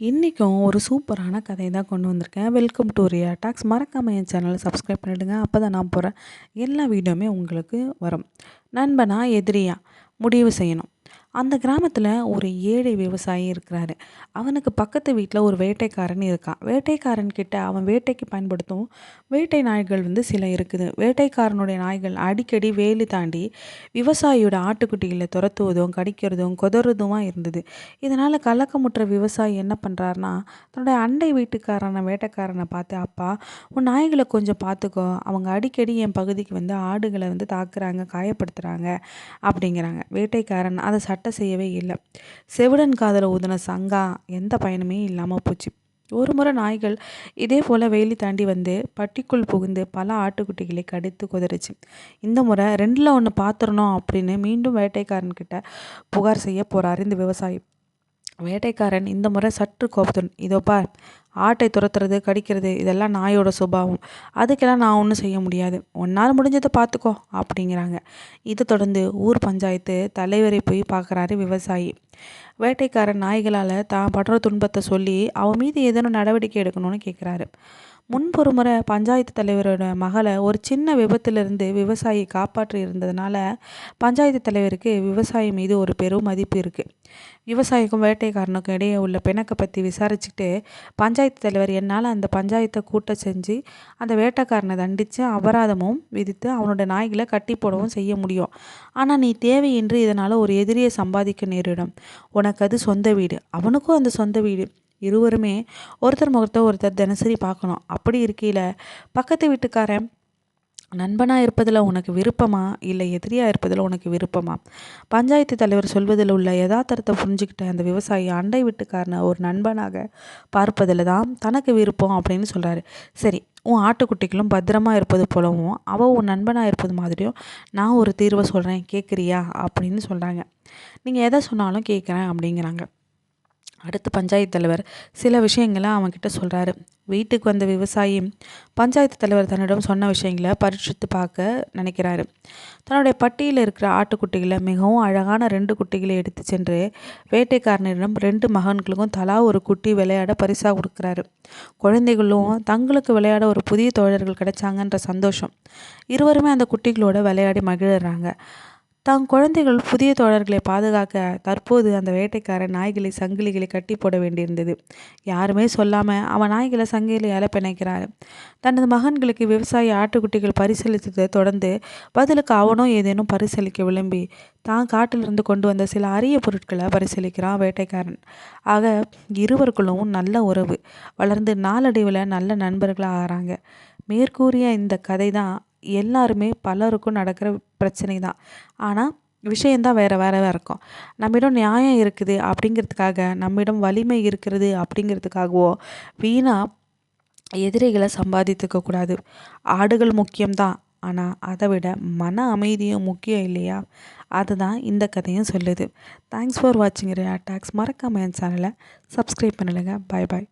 இன்றைக்கும் ஒரு சூப்பரான கதை தான் கொண்டு வந்திருக்கேன். Welcome to Riya talks. மறக்காமல் என் சேனலை சப்ஸ்கிரைப் பண்ணிவிடுங்க. அப்போ தான் நான் போகிற எல்லா வீடியோவுமே உங்களுக்கு வரும். நண்பனா எதிரியா முடிவு செய்யணும். அந்த கிராமத்தில் ஒரு ஏழை விவசாயி இருக்கிறாரு. அவனுக்கு பக்கத்து வீட்டில் ஒரு வேட்டைக்காரன் இருக்கான். வேட்டைக்காரன் கிட்ட அவன் வேட்டைக்கு பயன்படுத்தும் வேட்டை நாய்கள் சில இருக்குது. வேட்டைக்காரனுடைய நாய்கள் அடிக்கடி வேலி தாண்டி விவசாயியோட ஆட்டுக்குட்டிகளை துரத்துவதும் கடிக்கிறதும் கொதறதுமா இருந்தது. இதனால் கலக்கமுற்ற விவசாயி என்ன பண்ணுறாருனா, தன்னுடைய அண்டை வீட்டுக்காரனை வேட்டைக்காரனை பார்த்து, அப்பா உன் நாய்களை கொஞ்சம் பார்த்துக்கோ, அவங்க அடிக்கடி என் பகுதிக்கு ஆடுகளை தாக்குறாங்க, காயப்படுத்துகிறாங்க அப்படிங்கிறாங்க. வேட்டைக்காரன் அதை சட்டை செய்யவே இல்லை. செவிடன் காதல ஊதின சங்கா எந்த பயனுமே இல்லாமல் போச்சு. ஒரு முறை நாய்கள் இதே போல் வேலி தாண்டி பட்டிக்குள் புகுந்து பல ஆட்டுக்குட்டிகளை கடித்து குதறிச்சு. இந்த முறை 2ல் 1 பார்த்துடணும் அப்படின்னு மீண்டும் வேட்டைக்காரன்கிட்ட புகார் செய்ய போகிறார் இந்த விவசாயி. வேட்டைக்காரன் இந்த முறை சற்று கோபத்துடன், இதோ பார், ஆட்டை துரத்துறது கடிக்கிறது இதெல்லாம் நாயோட சுபாவம், அதுக்கெல்லாம் நான் ஒன்றும் செய்ய முடியாது, ஒன்றால் முடிஞ்சதை பார்த்துக்கோ அப்படிங்கிறாங்க. இதை தொடர்ந்து ஊர் பஞ்சாயத்து தலைவரை போய் பார்க்குறாரு விவசாயி. வேட்டைக்காரன் நாய்களால் தான் படுற துன்பத்தை சொல்லி அவன் மீது ஏதேனும் நடவடிக்கை எடுக்கணும்னு கேட்குறாரு. முன்பொரு முறை பஞ்சாயத்து தலைவரோட மகளை ஒரு சின்ன விபத்திலிருந்து விவசாயி காப்பாற்றி இருந்ததுனால பஞ்சாயத்து தலைவருக்கு விவசாயி மீது ஒரு பெரும் மதிப்பு இருக்குது. விவசாயிக்கும் வேட்டைக்காரனுக்கும் இடையே உள்ள பிணக்கை பற்றி விசாரிச்சுட்டு பஞ்சாயத்து தலைவர், என்னால் அந்த பஞ்சாயத்தை கூட்ட செஞ்சு அந்த வேட்டைக்காரனை தண்டித்து அபராதமும் விதித்து அவனோட நாய்களை கட்டி போடவும் செய்ய முடியும். ஆனால் நீ தேவையின்றி இதனால் ஒரு எதிரியை சம்பாதிக்க நேரிடும். உனக்கு அது சொந்த வீடு, அவனுக்கும் அந்த சொந்த வீடு. இருவருமே ஒருத்தர் தினசரி பார்க்கணும். அப்படி இருக்கையில் பக்கத்து வீட்டுக்காரன் நண்பனாக இருப்பதில் உனக்கு விருப்பமா இல்லை எதிரியாக இருப்பதில் உனக்கு விருப்பமா? பஞ்சாயத்து தலைவர் சொல்வதில் உள்ள யதார்த்தத்தை புரிஞ்சுக்கிட்ட அந்த விவசாயி அண்டை வீட்டுக்காரனை ஒரு நண்பனாக பார்ப்பதில் தான் தனக்கு விருப்பம் அப்படின்னு சொல்கிறாரு. சரி, உன் ஆட்டுக்குட்டிகளும் பத்திரமா இருப்பது போலவும் அவள் உன் நண்பனாக இருப்பது மாதிரியும் நான் ஒரு தீர்வை சொல்கிறேன், கேட்குறியா அப்படின்னு சொல்கிறாங்க. நீங்கள் எதை சொன்னாலும் கேட்குறேன் அப்படிங்கிறாங்க. அடுத்து பஞ்சாயத்து தலைவர் சில விஷயங்களை அவன்கிட்ட சொல்கிறாரு. வீட்டுக்கு வந்த விவசாயி பஞ்சாயத்து தலைவர் தன்னிடம் சொன்ன விஷயங்களை பரீட்சித்து பார்க்க நினைக்கிறாரு. தன்னுடைய பட்டியில் இருக்கிற ஆட்டுக்குட்டிகளை மிகவும் அழகான 2 குட்டிகளை எடுத்து சென்று வேட்டைக்காரனிடம் 2 மகன்களுக்கும் தலா ஒரு குட்டி விளையாட பரிசாக கொடுக்குறாரு. குழந்தைகளும் தங்களுக்கு விளையாட ஒரு புதிய தோழர்கள் கிடைச்சாங்கன்ற சந்தோஷம். இருவருமே அந்த குட்டிகளோட விளையாடி மகிழ்கிறாங்க. தன் குழந்தைகள் புதிய தோழர்களை பாதுகாக்க தற்போது அந்த வேட்டைக்காரன் நாய்களை சங்கிலிகளை கட்டி போட வேண்டியிருந்தது. யாருமே சொல்லாமல் அவன் நாய்களை சங்கிலியால் பிணைக்கிறாரு. தனது மகன்களுக்கு விவசாயி ஆட்டுக்குட்டிகள் பரிசீலித்ததை தொடர்ந்து பதிலுக்கு அவனும் ஏதேனும் பரிசீலிக்க விளம்பி தான் காட்டிலிருந்து கொண்டு வந்த சில அரிய பொருட்களை பரிசீலிக்கிறான் வேட்டைக்காரன். ஆக இருவருக்குள்ளும் நல்ல உறவு வளர்ந்து நாளடைவில் நல்ல நண்பர்களாக ஆகிறாங்க. மேற்கூறிய இந்த கதை தான் எல்லாருமே பலருக்கும் நடக்கிற பிரச்சனை தான். ஆனால் விஷயந்தான் வேறு இருக்கும். நம்மிடம் நியாயம் இருக்குது அப்படிங்கிறதுக்காக, நம்மிடம் வலிமை இருக்கிறது அப்படிங்கிறதுக்காகவோ வீணாக எதிரிகளை சம்பாதித்துக்கக்கூடாது. ஆடுகள் முக்கியம்தான், ஆனால் அதை விட மன அமைதியும் முக்கியம் இல்லையா? அதுதான் இந்த கதையும் சொல்லுது. தேங்க்ஸ் ஃபார் வாட்சிங் ரியா டாக்ஸ். மறக்காமல் என் சேனலை சப்ஸ்கிரைப் பண்ணிடுங்க. பாய் பாய்.